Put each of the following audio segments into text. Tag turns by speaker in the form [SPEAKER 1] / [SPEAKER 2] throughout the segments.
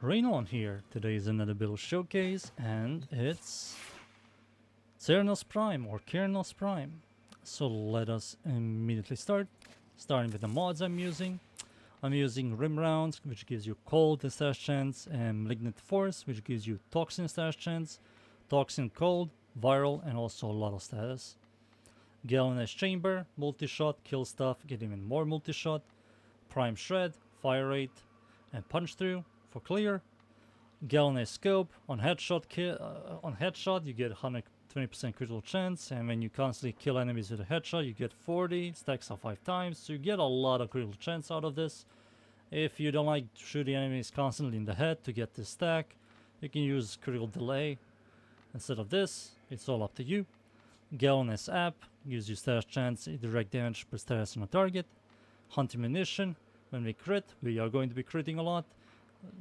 [SPEAKER 1] Raynon here. Today is another build showcase and it's Cernos Prime or Cernos Prime. So let us immediately start. Starting with the mods I'm using. I'm using Rim Rounds, which gives you Cold stash chance, and Malignant Force, which gives you Toxin stash chance, Toxin Cold, Viral, and also a lot of status. Galvanized Chamber, multi-shot, kill stuff, get even more multi-shot. Prime Shred, Fire Rate, and Punch Through for clear. Galvanized Scope, on headshot you get 120% critical chance, and when you constantly kill enemies with a headshot you get 40, stacks up 5 times, so you get a lot of critical chance out of this. If you don't like shooting enemies constantly in the head to get this stack, you can use critical delay instead of this. It's all up to you. Galvanized App gives you status chance, direct damage per status on a target. Hunting Munition, when we crit, we are going to be critting a lot.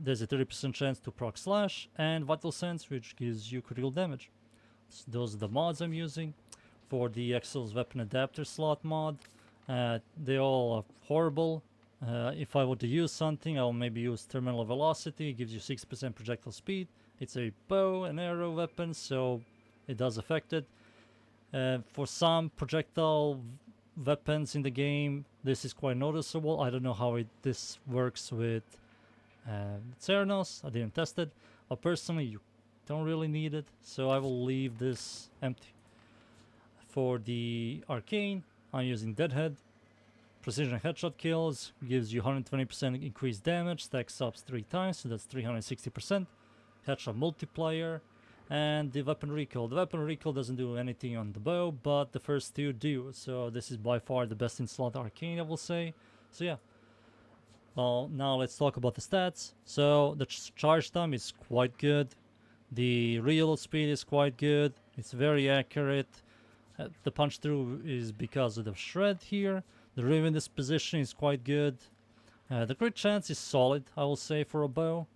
[SPEAKER 1] There's a 30% chance to proc slash, and Vital Sense, which gives you critical damage. So those are the mods I'm using. For the Exilus Weapon Adapter slot mod, they all are horrible. If I were to use something, I'll maybe use Terminal Velocity. It gives you 6% projectile speed. It's a bow and arrow weapon, so it does affect it. For some projectile weapons in the game, this is quite noticeable. I don't know how this works with Cernos. I didn't test it, but personally you don't really need it, so I will leave this empty. For the arcane, I'm using Deadhead. Precision headshot kills, gives you 120% increased damage, stacks up 3 times, so that's 360%. Headshot multiplier, and the weapon recall. The weapon recall doesn't do anything on the bow, but the first two do, so this is by far the best in slot arcane, I will say. So yeah. Well, now let's talk about the stats. So the charge time is quite good. The reload speed is quite good. It's very accurate. The punch through is because of the shred here. The rim in this position is quite good. The crit chance is solid, I will say, for a bow.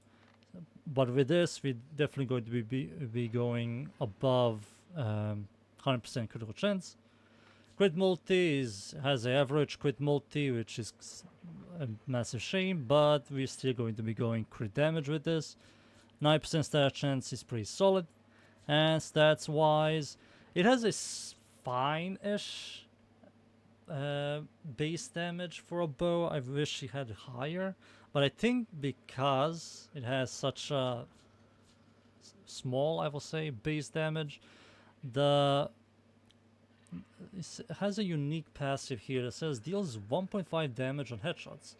[SPEAKER 1] But with this, we're definitely going to be going above 100% critical chance. Crit multi has an average crit multi, which is a massive shame, but we're still going to be going crit damage with this. 9% stat chance is pretty solid, and stats wise, it has a fine-ish base damage for a bow. I wish it had higher, but I think because it has such a small, I will say, base damage, it has a unique passive here that says deals 1.5 damage on headshots.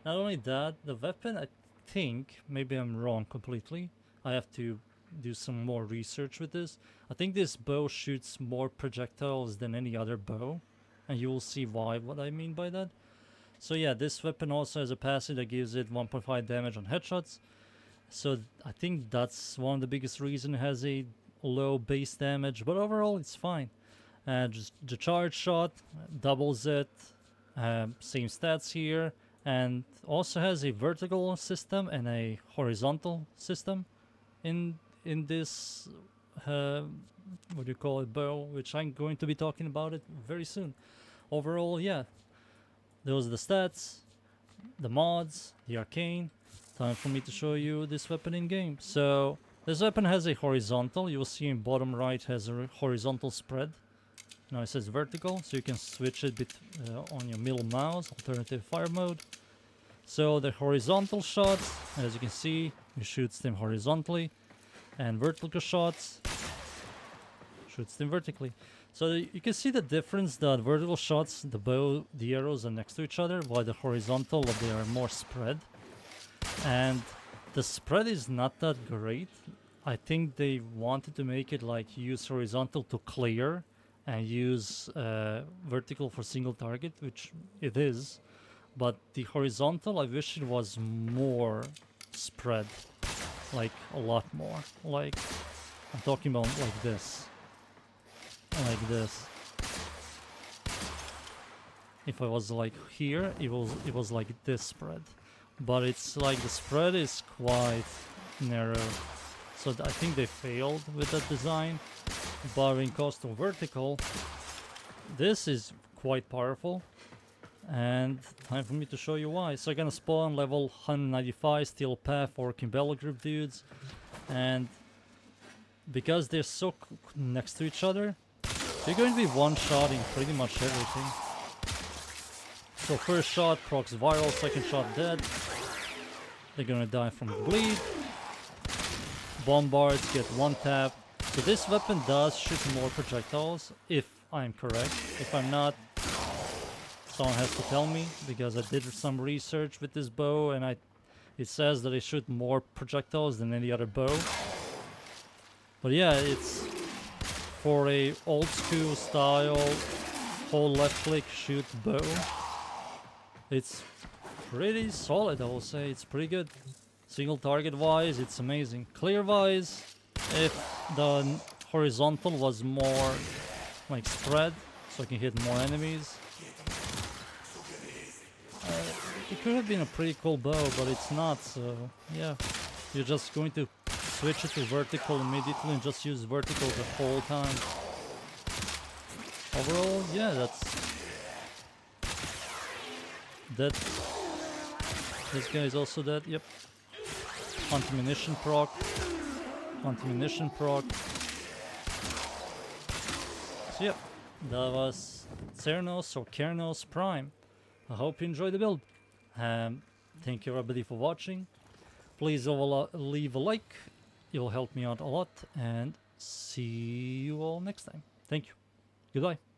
[SPEAKER 1] Not only that, the weapon, I think, maybe I'm wrong completely, I have to do some more research with this. I think this bow shoots more projectiles than any other bow, and you will see what I mean by that. So yeah, this weapon also has a passive that gives it 1.5 damage on headshots, so I think that's one of the biggest reasons it has a low base damage, but overall it's fine. Just the charge shot doubles it, same stats here, and also has a vertical system and a horizontal system in this what do you call it, bow, which I'm going to be talking about it very soon. Overall, yeah, those are the stats, the mods, the arcane. Time for me to show you this weapon in game. So this weapon has a horizontal, you will see in bottom right has a horizontal spread. Now it says vertical, so you can switch it on your middle mouse, alternative fire mode. So the horizontal shots, as you can see, it shoots them horizontally, and vertical shots shoots them vertically. So you can see the difference that vertical shots, the bow, the arrows are next to each other, while the horizontal, they are more spread. And the spread is not that great. I think they wanted to make it like use horizontal to clear and use vertical for single target, which it is, but the horizontal, I wish it was more spread, like a lot more. Like I'm talking about like this, If I was like here, it was like this spread, but it's like the spread is quite narrow, so I think they failed with that design. But when it comes to vertical, this is quite powerful, And time for me to show you why. So I'm gonna spawn level 195 Steel Path or Kimbella group dudes. And because they're so next to each other, you're going to be one-shotting pretty much everything. So first shot procs viral, second shot dead. They're gonna die from bleed. Bombards get one tap. So this weapon does shoot more projectiles, if I'm correct. If I'm not, someone has to tell me, because I did some research with this bow and it says that it shoots more projectiles than any other bow. But yeah, it's for a old school style hold left click shoot bow. It's pretty solid, I will say. It's pretty good. Single target wise, it's amazing. Clear wise, if the horizontal was more like spread, so I can hit more enemies, it could have been a pretty cool bow, but it's not. So yeah, you're just going to switch it to vertical immediately and just use vertical the whole time. Overall, yeah, that's dead. This guy is also dead. Yep. Anti-munition proc. Anti-munition proc. So yep, that was Cernos or Cernos Prime. I hope you enjoyed the build. Thank you everybody for watching. Please leave a like. It will help me out a lot. And see you all next time. Thank you. Goodbye.